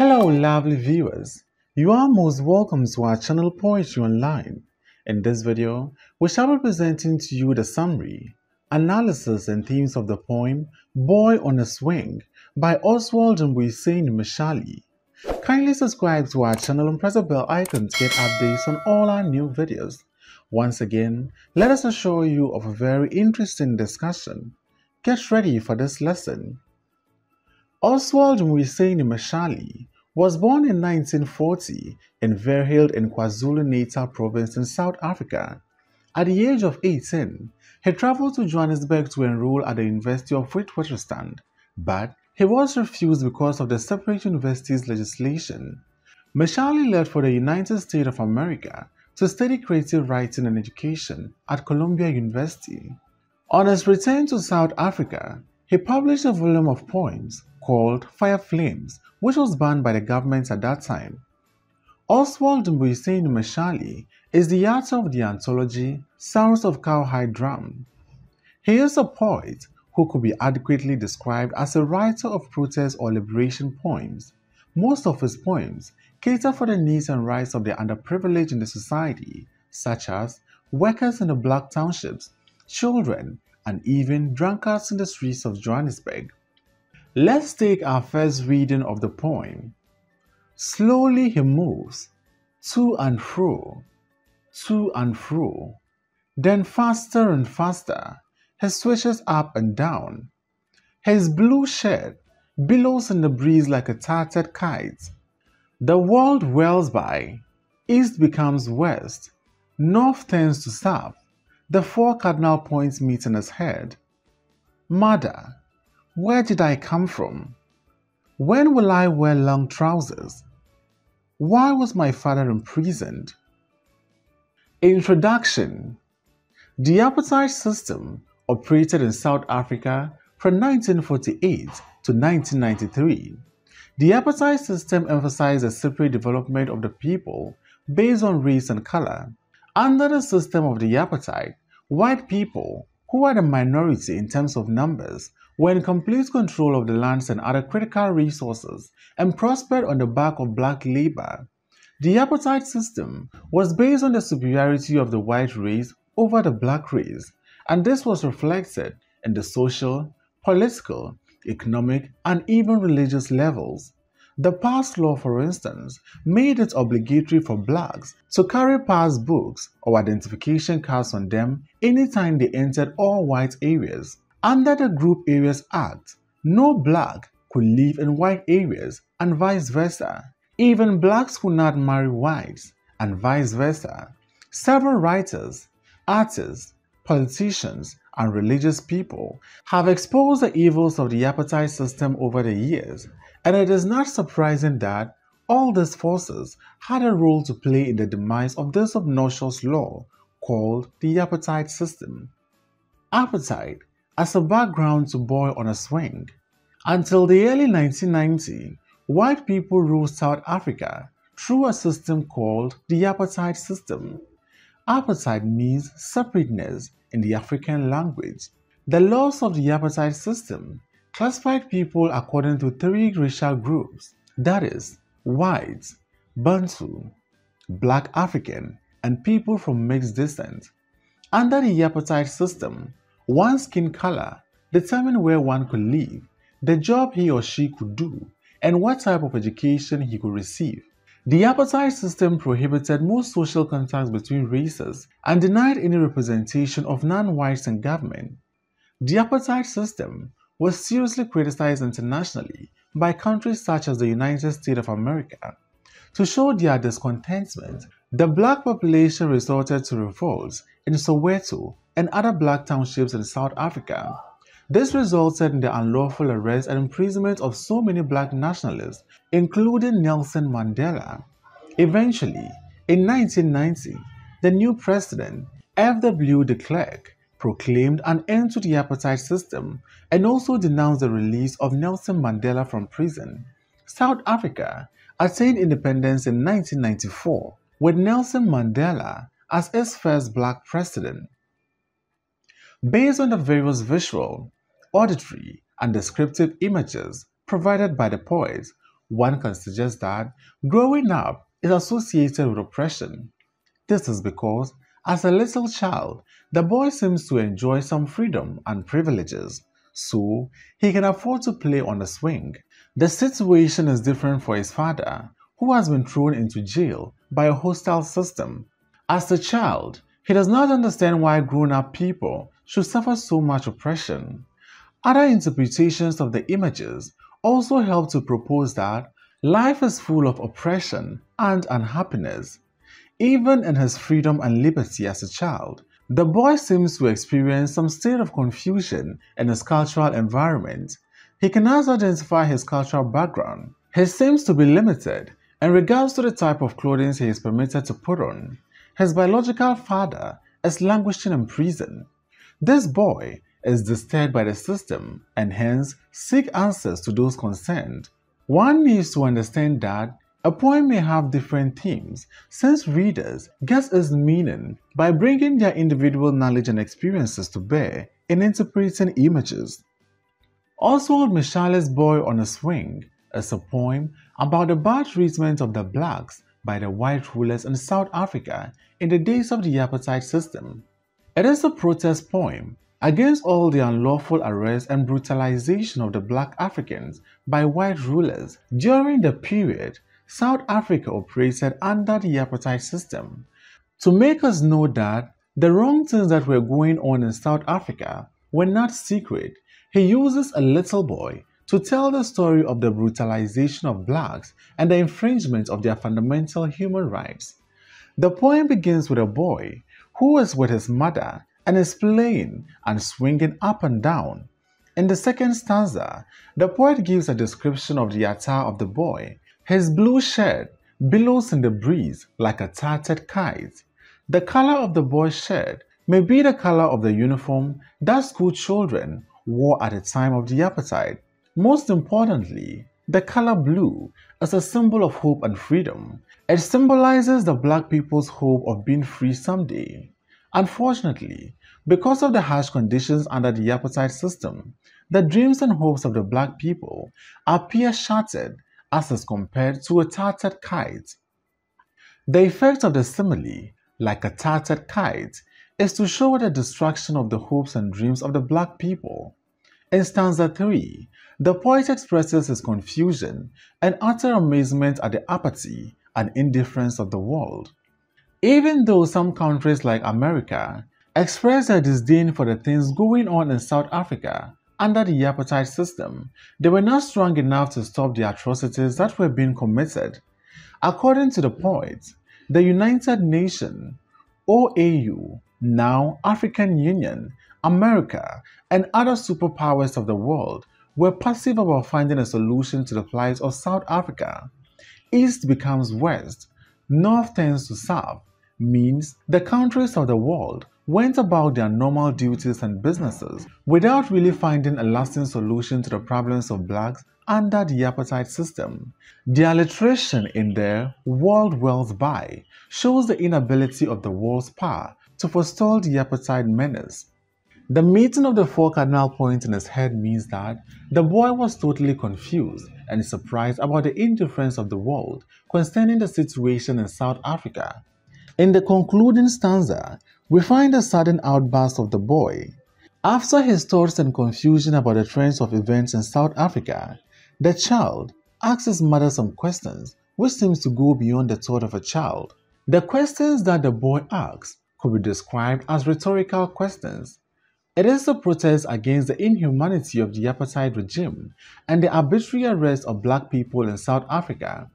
Hello, lovely viewers. You are most welcome to our channel Poetry Online. In this video, we shall be presenting to you the summary, analysis, and themes of the poem Boy on a Swing by Oswald Mbuyiseni Mtshali. Kindly subscribe to our channel and press the bell icon to get updates on all our new videos. Once again, let us assure you of a very interesting discussion. Get ready for this lesson. Oswald Mbuyiseni Mtshali was born in 1940 in Verhild in KwaZulu-Natal province in South Africa. At the age of 18, he traveled to Johannesburg to enroll at the University of Witwatersrand, but he was refused because of the separate universities legislation. Mtshali left for the United States of America to study creative writing and education at Columbia University. On his return to South Africa, he published a volume of poems called Fire Flames, which was banned by the government at that time. Oswald Mbuyiseni Mtshali is the author of the anthology Sounds of Cowhide Drum. He is a poet who could be adequately described as a writer of protest or liberation poems. Most of his poems cater for the needs and rights of the underprivileged in the society, such as workers in the black townships, children, and even drunkards in the streets of Johannesburg. Let's take our first reading of the poem. Slowly he moves, to and fro, then faster and faster, he switches up and down. His blue shirt billows in the breeze like a tattered kite. The world whirls by, east becomes west, north turns to south. The four cardinal points meet in his head. Mother, where did I come from? When will I wear long trousers? Why was my father imprisoned? Introduction. The apartheid system operated in South Africa from 1948 to 1993. The apartheid system emphasized the separate development of the people based on race and color. Under the system of the apartheid, white people, who were the minority in terms of numbers, were in complete control of the lands and other critical resources and prospered on the back of black labor. The apartheid system was based on the superiority of the white race over the black race, and this was reflected in the social, political, economic, and even religious levels. The pass law, for instance, made it obligatory for blacks to carry pass books or identification cards on them anytime they entered all white areas. Under the Group Areas Act, no black could live in white areas and vice versa. Even blacks could not marry whites and vice versa. Several writers, artists, politicians, and religious people have exposed the evils of the apartheid system over the years, and it is not surprising that all these forces had a role to play in the demise of this obnoxious law called the apartheid system. Apartheid as a background to Boy on a Swing. Until the early 1990s, white people ruled South Africa through a system called the apartheid system. Apartheid means separateness in the African language. The laws of the apartheid system classified people according to three racial groups, that is, whites, Bantu, black African, and people from mixed descent. Under the apartheid system, one's skin color determined where one could live, the job he or she could do, and what type of education he could receive. The apartheid system prohibited most social contacts between races and denied any representation of non-whites in government. The apartheid system was seriously criticized internationally by countries such as the United States of America. To show their discontentment, the black population resorted to revolts in Soweto and other black townships in South Africa. This resulted in the unlawful arrest and imprisonment of so many black nationalists, including Nelson Mandela. Eventually, in 1990, the new president, F.W. de Klerk, proclaimed an end to the apartheid system and also denounced the release of Nelson Mandela from prison. South Africa attained independence in 1994, with Nelson Mandela as its first black president. Based on the various visual, auditory, and descriptive images provided by the poets, one can suggest that growing up is associated with oppression. This is because, as a little child, the boy seems to enjoy some freedom and privileges, so he can afford to play on a swing. The situation is different for his father, who has been thrown into jail by a hostile system. As a child, he does not understand why grown up people should suffer so much oppression. Other interpretations of the images also help to propose that life is full of oppression and unhappiness. Even in his freedom and liberty as a child, the boy seems to experience some state of confusion in his cultural environment. He cannot identify his cultural background. He seems to be limited in regards to the type of clothing he is permitted to put on. His biological father is languishing in prison. This boy is disturbed by the system and hence seek answers to those concerned. One needs to understand that a poem may have different themes since readers guess its meaning by bringing their individual knowledge and experiences to bear in interpreting images. Oswald Mtshali's Boy on a Swing is a poem about the bad treatment of the blacks by the white rulers in South Africa in the days of the apartheid system. It is a protest poem against all the unlawful arrest and brutalization of the black Africans by white rulers during the period South Africa operated under the apartheid system. To make us know that the wrong things that were going on in South Africa were not secret, he uses a little boy to tell the story of the brutalization of blacks and the infringement of their fundamental human rights. The poem begins with a boy who is with his mother and is playing and swinging up and down. In the second stanza, the poet gives a description of the attire of the boy. His blue shirt billows in the breeze like a tattered kite. The color of the boy's shirt may be the color of the uniform that school children wore at the time of the apartheid. Most importantly, the color blue is a symbol of hope and freedom. It symbolizes the black people's hope of being free someday. Unfortunately, because of the harsh conditions under the apartheid system, the dreams and hopes of the black people appear shattered as is compared to a tattered kite. The effect of the simile, like a tattered kite, is to show the destruction of the hopes and dreams of the black people. In stanza 3, the poet expresses his confusion and utter amazement at the apathy and indifference of the world. Even though some countries like America express their disdain for the things going on in South Africa under the apartheid system, they were not strong enough to stop the atrocities that were being committed. According to the poet, the United Nations, OAU, now African Union, America, and other superpowers of the world were passive about finding a solution to the plight of South Africa. East becomes West, North turns to South, means the countries of the world went about their normal duties and businesses without really finding a lasting solution to the problems of blacks under the apartheid system. The alliteration in their world wealth by shows the inability of the world's power to forestall the apartheid menace. The meeting of the four cardinal points in his head means that the boy was totally confused and surprised about the indifference of the world concerning the situation in South Africa. In the concluding stanza, we find a sudden outburst of the boy. After his thoughts and confusion about the trends of events in South Africa, the child asks his mother some questions which seems to go beyond the thought of a child. The questions that the boy asks could be described as rhetorical questions. It is a protest against the inhumanity of the apartheid regime and the arbitrary arrest of black people in South Africa.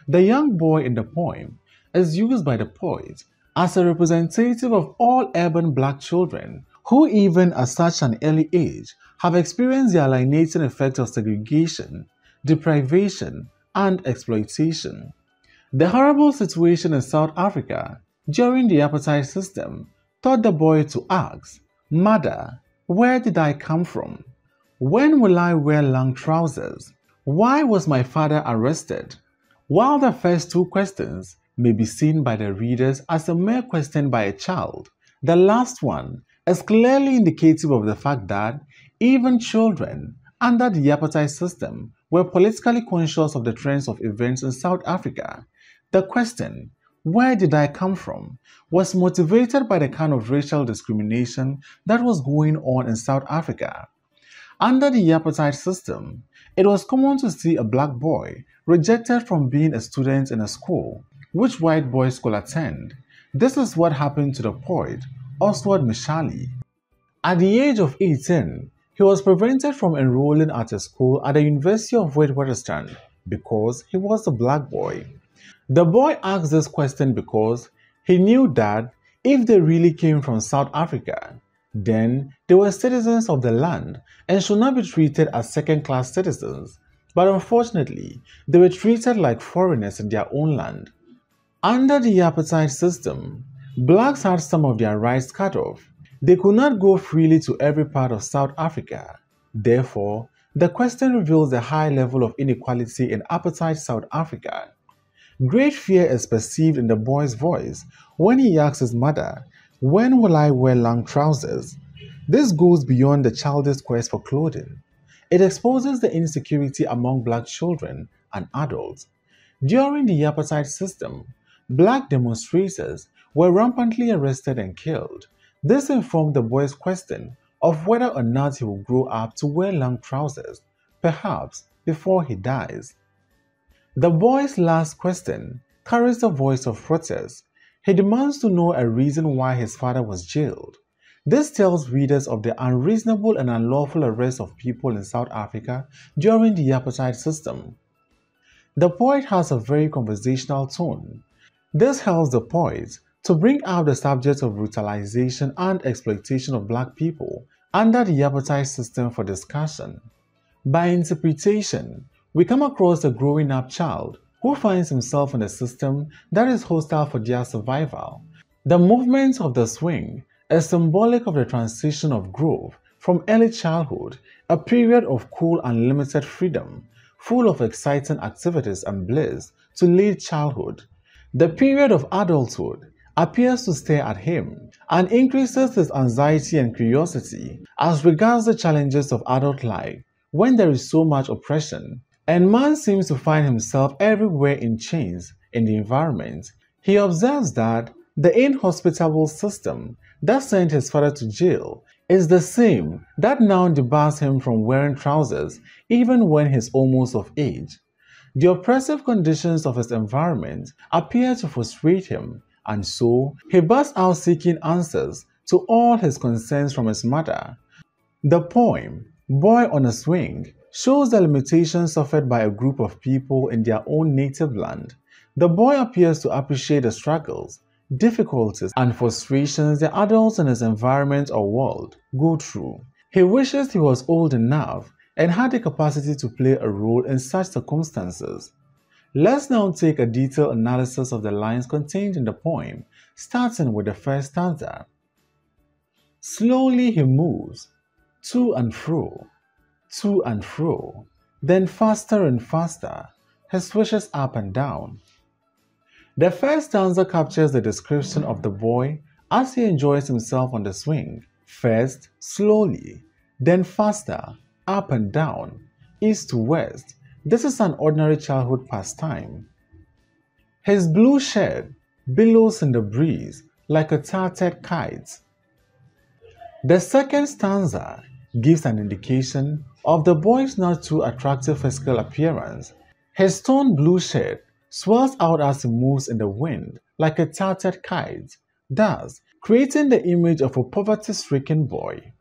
The young boy in the poem is used by the poet as a representative of all urban black children who even at such an early age have experienced the alienating effect of segregation, deprivation, and exploitation. The horrible situation in South Africa during the apartheid system taught the boy to ask, "Mother, where did I come from? When will I wear long trousers? Why was my father arrested?" While the first two questions may be seen by the readers as a mere question by a child, the last one is clearly indicative of the fact that even children under the apartheid system were politically conscious of the trends of events in South Africa. The question, "Where did I come from?" was motivated by the kind of racial discrimination that was going on in South Africa. Under the apartheid system, it was common to see a black boy rejected from being a student in a school which white boys could attend. This is what happened to the poet Oswald Mtshali. At the age of 18, he was prevented from enrolling at a school at the University of Witwatersrand because he was a black boy. The boy asked this question because he knew that if they really came from South Africa, then they were citizens of the land and should not be treated as second-class citizens. But unfortunately, they were treated like foreigners in their own land. Under the apartheid system, blacks had some of their rights cut off. They could not go freely to every part of South Africa. Therefore, the question reveals a high level of inequality in apartheid South Africa. Great fear is perceived in the boy's voice when he asks his mother, "When will I wear long trousers?" This goes beyond the childish quest for clothing. It exposes the insecurity among black children and adults. During the apartheid system, black demonstrators were rampantly arrested and killed. This informed the boy's question of whether or not he will grow up to wear long trousers, perhaps before he dies. The boy's last question carries the voice of protest. He demands to know a reason why his father was jailed. This tells readers of the unreasonable and unlawful arrest of people in South Africa during the apartheid system. The poet has a very conversational tone. This helps the poet to bring out the subject of brutalization and exploitation of black people under the apartheid system for discussion. By interpretation, we come across a growing up child who finds himself in a system that is hostile for their survival. The movement of the swing is symbolic of the transition of growth from early childhood, a period of cool and limited freedom, full of exciting activities and bliss, to late childhood. The period of adulthood appears to stare at him and increases his anxiety and curiosity as regards the challenges of adult life when there is so much oppression, and man seems to find himself everywhere in chains in the environment. He observes that the inhospitable system that sent his father to jail is the same that now debars him from wearing trousers even when he's almost of age. The oppressive conditions of his environment appear to frustrate him, and so he bursts out seeking answers to all his concerns from his mother. The poem, "Boy on a Swing," shows the limitations suffered by a group of people in their own native land. The boy appears to appreciate the struggles, difficulties, and frustrations the adults in his environment or world go through. He wishes he was old enough and had the capacity to play a role in such circumstances. Let's now take a detailed analysis of the lines contained in the poem, starting with the first stanza. Slowly he moves, to and fro, then faster and faster, he swishes up and down. The first stanza captures the description of the boy as he enjoys himself on the swing. First, slowly, then faster, up and down, east to west. This is an ordinary childhood pastime. His blue shirt billows in the breeze like a tattered kite. The second stanza gives an indication of the boy's not too attractive physical appearance. His torn blue shirt swells out as he moves in the wind like a tattered kite, thus creating the image of a poverty-stricken boy.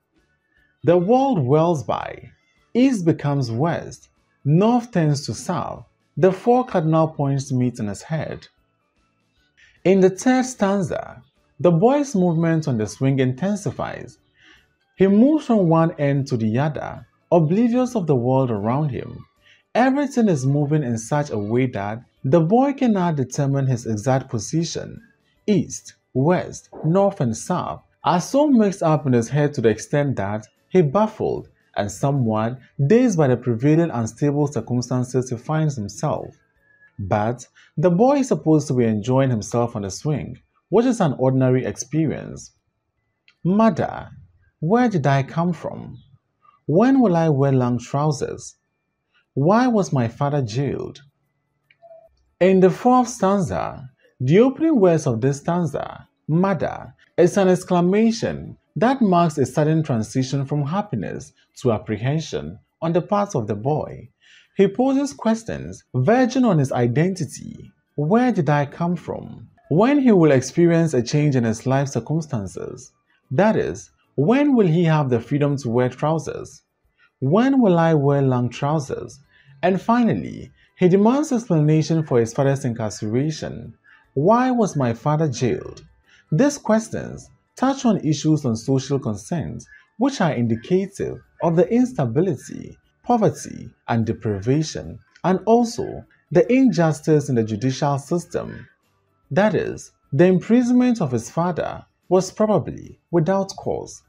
The world whirls by. East becomes west. North turns to south. The four cardinal points meet in his head. In the third stanza, the boy's movement on the swing intensifies. He moves from one end to the other, oblivious of the world around him. Everything is moving in such a way that the boy cannot determine his exact position. East, west, north, and south are so mixed up in his head to the extent that he baffled and somewhat dazed by the prevailing unstable circumstances he finds himself. But the boy is supposed to be enjoying himself on the swing, which is an ordinary experience. Mother, where did I come from? When will I wear long trousers? Why was my father jailed? In the fourth stanza, the opening words of this stanza, mother, is an exclamation that marks a sudden transition from happiness to apprehension on the part of the boy. He poses questions verging on his identity. Where did I come from? When he will experience a change in his life circumstances. That is, when will he have the freedom to wear trousers? When will I wear long trousers? And finally, he demands explanation for his father's incarceration. Why was my father jailed? These questions touch on issues on social concerns which are indicative of the instability, poverty, and deprivation, and also the injustice in the judicial system. That is, the imprisonment of his father was probably without cause.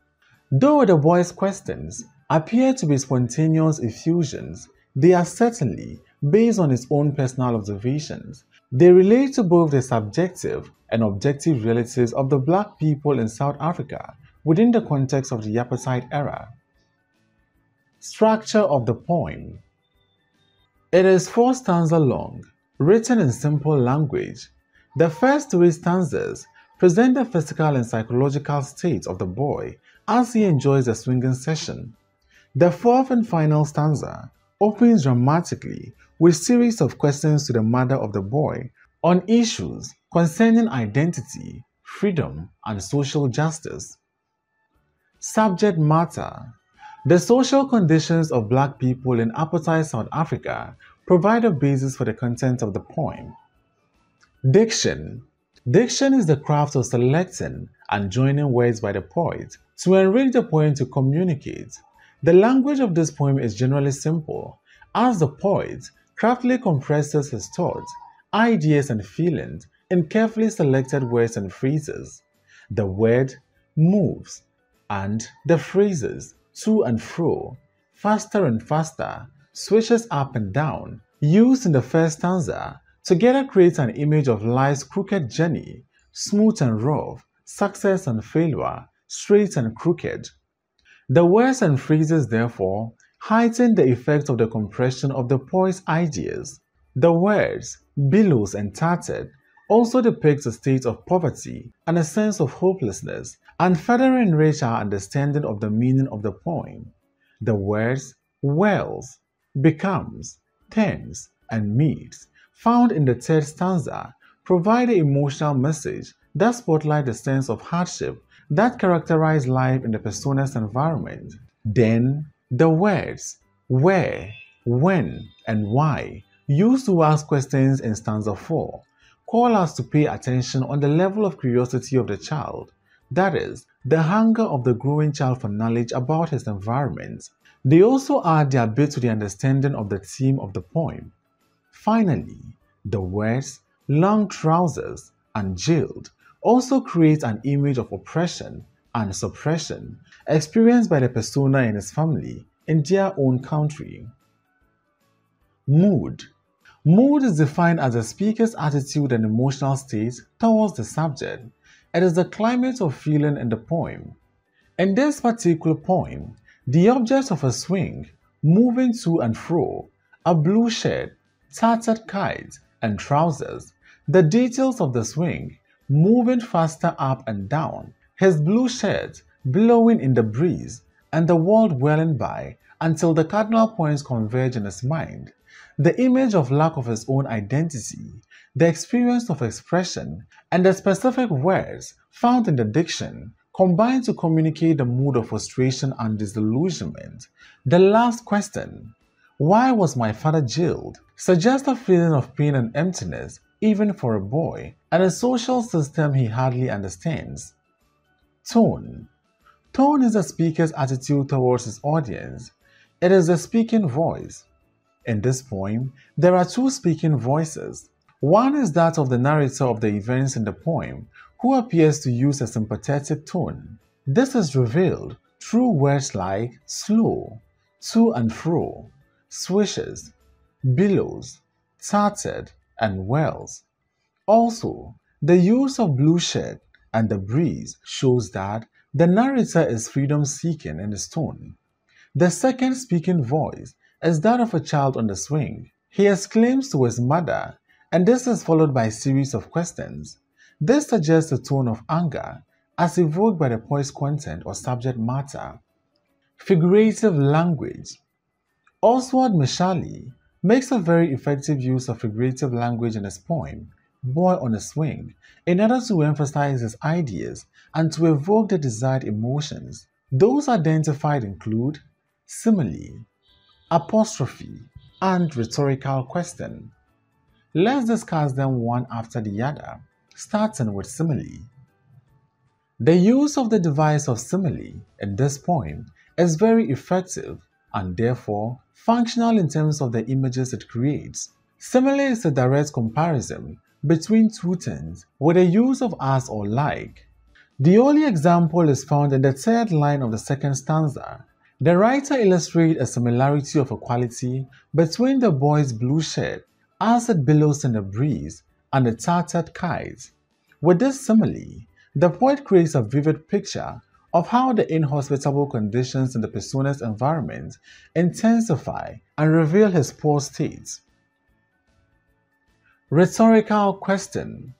Though the boy's questions appear to be spontaneous effusions, they are certainly based on his own personal observations. They relate to both the subjective and objective realities of the black people in South Africa within the context of the apartheid era. Structure of the poem. It is 4 stanzas long, written in simple language. The first 3 stanzas present the physical and psychological state of the boy as he enjoys the swinging session. The fourth and final stanza opens dramatically with a series of questions to the mother of the boy on issues concerning identity, freedom, and social justice. Subject matter. The social conditions of black people in apartheid South Africa provide a basis for the content of the poem. Diction. Diction is the craft of selecting and joining words by the poet to enrich the poem to communicate. The language of this poem is generally simple, as the poet craftily compresses his thoughts, ideas, and feelings in carefully selected words and phrases. The word moves, and the phrases to and fro, faster and faster, switches up and down, used in the first stanza, together creates an image of life's crooked journey, smooth and rough, success and failure, straight and crooked. The words and phrases, therefore, heighten the effect of the compression of the poet's ideas. The words, billows and tattered, also depict a state of poverty and a sense of hopelessness, and further enrich our understanding of the meaning of the poem. The words, wells, becomes, turns, and meets, found in the third stanza, provide an emotional message that spotlights the sense of hardship that characterize life in the persona's environment. Then, the words where, when, and why, used to ask questions in stanza 4, call us to pay attention on the level of curiosity of the child, that is, the hunger of the growing child for knowledge about his environment. They also add their bit to the understanding of the theme of the poem. Finally, the words long trousers and jailed also create an image of oppression and suppression experienced by the persona and his family in their own country. Mood. Mood is defined as a speaker's attitude and emotional state towards the subject. It is the climate of feeling in the poem. In this particular poem, the object of a swing, moving to and fro, a blue shirt, tattered kite, and trousers, the details of the swing, moving faster up and down, his blue shirt blowing in the breeze, and the world whirling by until the cardinal points converge in his mind. The image of lack of his own identity, the experience of expression, and the specific words found in the diction combine to communicate the mood of frustration and disillusionment. The last question, why was my father jailed, suggests a feeling of pain and emptiness even for a boy, and a social system he hardly understands. Tone. Tone is the speaker's attitude towards his audience. It is the speaking voice. In this poem, there are 2 speaking voices. One is that of the narrator of the events in the poem, who appears to use a sympathetic tone. This is revealed through words like slow, to and fro, swishes, billows, tattered, and wells. Also, the use of blue shirt and the breeze shows that the narrator is freedom-seeking in his tone. The second speaking voice is that of a child on the swing. He exclaims to his mother, and this is followed by a series of questions. This suggests a tone of anger as evoked by the poet's content or subject matter. Figurative language. Oswald Mtshali makes a very effective use of figurative language in his poem, Boy on a Swing, in order to emphasize his ideas and to evoke the desired emotions. Those identified include simile, apostrophe, and rhetorical question. Let's discuss them one after the other, starting with simile. The use of the device of simile in this poem is very effective and therefore functional in terms of the images it creates. Simile is a direct comparison between two things with the use of as or like. The only example is found in the third line of the second stanza. The writer illustrates a similarity of equality between the boy's blue shirt as it billows in the breeze and the tattered kite. With this simile, the poet creates a vivid picture of how the inhospitable conditions in the persona's environment intensify and reveal his poor state. Rhetorical question.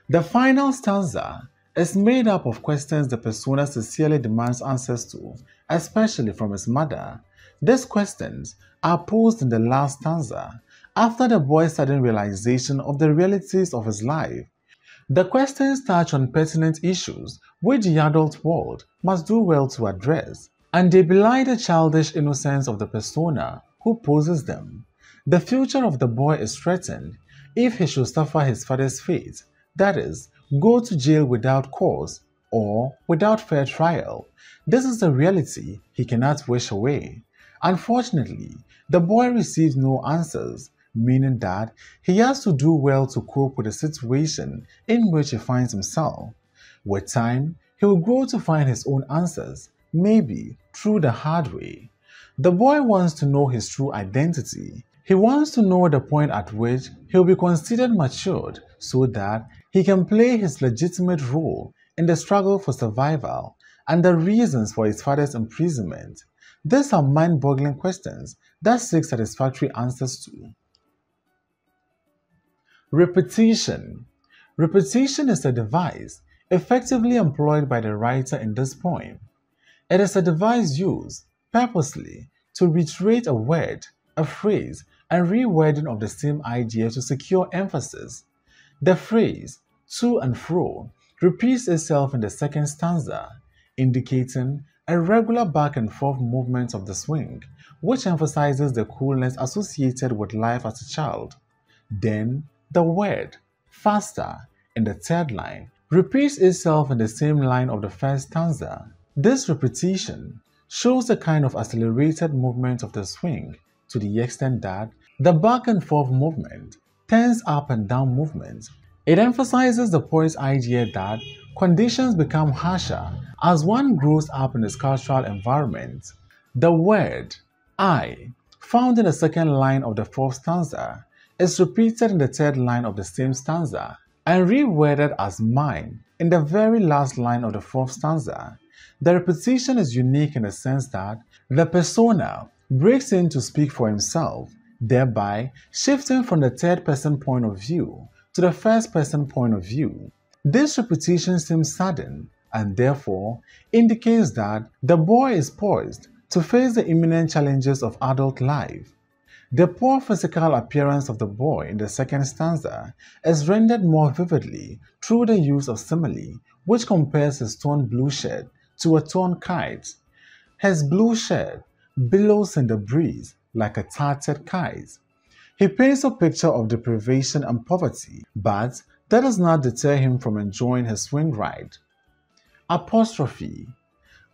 The final stanza is made up of questions the persona sincerely demands answers to, especially from his mother. These questions are posed in the last stanza, after the boy's sudden realization of the realities of his life. The questions touch on pertinent issues which the adult world must do well to address, and they belie the childish innocence of the persona who poses them. The future of the boy is threatened if he should suffer his father's fate, that is, go to jail without cause or without fair trial. This is a reality he cannot wish away. Unfortunately, the boy receives no answers, meaning that he has to do well to cope with the situation in which he finds himself. With time, he will grow to find his own answers, maybe through the hard way. The boy wants to know his true identity. He wants to know the point at which he will be considered matured so that he can play his legitimate role in the struggle for survival and the reasons for his father's imprisonment. These are mind-boggling questions that seek satisfactory answers to. Repetition. Repetition is a device effectively employed by the writer in this poem. It is a device used purposely to reiterate a word, a phrase, and rewording of the same idea to secure emphasis. The phrase to and fro repeats itself in the second stanza, indicating a regular back and forth movement of the swing, which emphasizes the coolness associated with life as a child. Then, the word faster in the third line repeats itself in the same line of the first stanza. This repetition shows a kind of accelerated movement of the swing to the extent that the back and forth movement turns up and down movement. It emphasizes the poet's idea that conditions become harsher as one grows up in his cultural environment. The word I, found in the second line of the fourth stanza, is repeated in the third line of the same stanza and reworded as mine in the very last line of the fourth stanza. The repetition is unique in the sense that the persona breaks in to speak for himself, thereby shifting from the third-person point of view to the first-person point of view. This repetition seems sudden and therefore indicates that the boy is poised to face the imminent challenges of adult life. The poor physical appearance of the boy in the second stanza is rendered more vividly through the use of simile, which compares his torn blue shirt to a torn kite. His blue shirt billows in the breeze like a tattered kite. He paints a picture of deprivation and poverty, but that does not deter him from enjoying his swing ride. Apostrophe.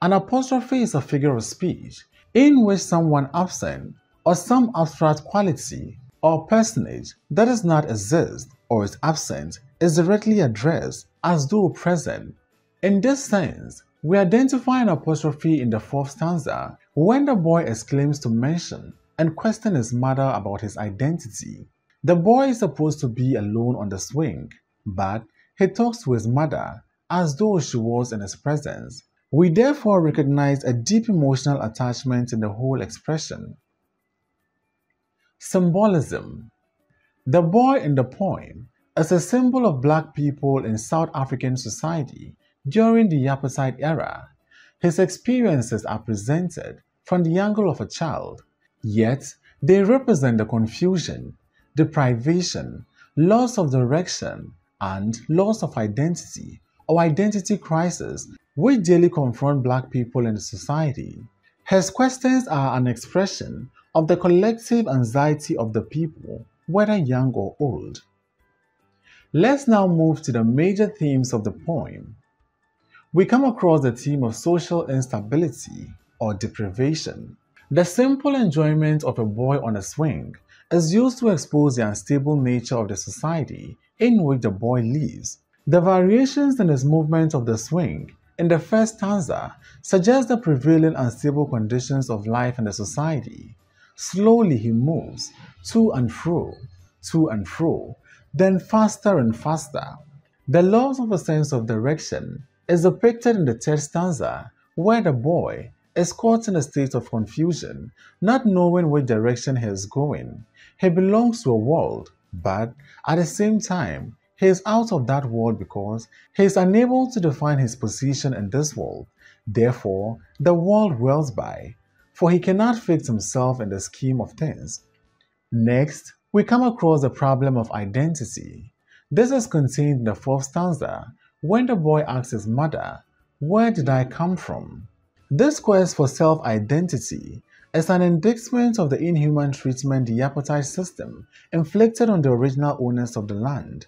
An apostrophe is a figure of speech in which someone absent or some abstract quality or personage that does not exist or is absent is directly addressed as though present. In this sense, we identify an apostrophe in the fourth stanza when the boy exclaims to mention and question his mother about his identity. The boy is supposed to be alone on the swing, but he talks to his mother as though she was in his presence. We therefore recognize a deep emotional attachment in the whole expression. Symbolism. The boy in the poem is a symbol of black people in South African society during the apartheid era. His experiences are presented from the angle of a child, yet they represent the confusion, deprivation, loss of direction, and loss of identity or identity crisis which daily confront black people in the society. His questions are an expression of the collective anxiety of the people, whether young or old. Let's now move to the major themes of the poem. We come across the theme of social instability or deprivation. The simple enjoyment of a boy on a swing is used to expose the unstable nature of the society in which the boy lives. The variations in his movement of the swing in the first stanza suggest the prevailing unstable conditions of life in the society. Slowly he moves, to and fro, then faster and faster. The loss of a sense of direction is depicted in the third stanza, where the boy is caught in a state of confusion, not knowing which direction he is going. He belongs to a world, but at the same time, he is out of that world because he is unable to define his position in this world. Therefore, the world whirls by, for he cannot fix himself in the scheme of things. Next, we come across the problem of identity. This is contained in the fourth stanza, when the boy asks his mother, "Where did I come from?" This quest for self-identity is an indictment of the inhuman treatment the apartheid system inflicted on the original owners of the land.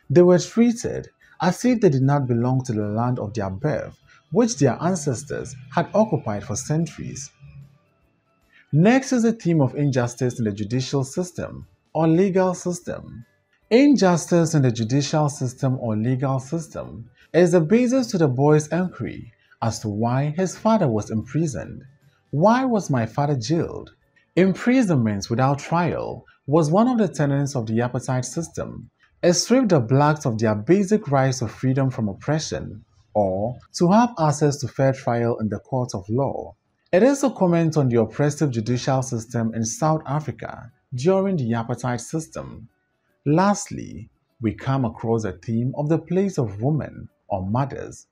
They were treated as if they did not belong to the land of their birth, which their ancestors had occupied for centuries. Next is the theme of injustice in the judicial system or legal system. Injustice in the judicial system or legal system is the basis to the boy's inquiry as to why his father was imprisoned. Why was my father jailed? Imprisonment without trial was one of the tenets of the apartheid system. It stripped the blacks of their basic rights of freedom from oppression, or to have access to fair trial in the court of law. It is a comment on the oppressive judicial system in South Africa during the apartheid system. Lastly, we come across the theme of the place of women or mothers.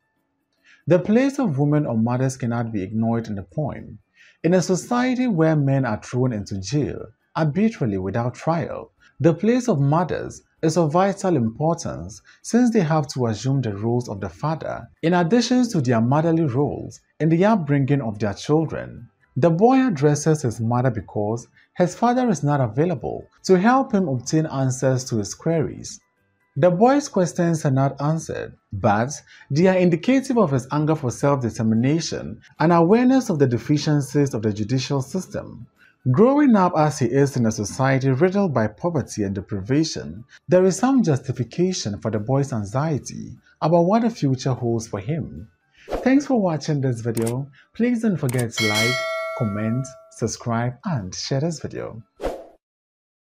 The place of women or mothers cannot be ignored in the poem. In a society where men are thrown into jail arbitrarily without trial, the place of mothers is of vital importance since they have to assume the roles of the father in addition to their motherly roles in the upbringing of their children. The boy addresses his mother because his father is not available to help him obtain answers to his queries. The boy's questions are not answered, but they are indicative of his anger for self-determination and awareness of the deficiencies of the judicial system. Growing up as he is in a society riddled by poverty and deprivation, there is some justification for the boy's anxiety about what the future holds for him. Thanks for watching this video. Please don't forget to like, comment, subscribe, and share this video.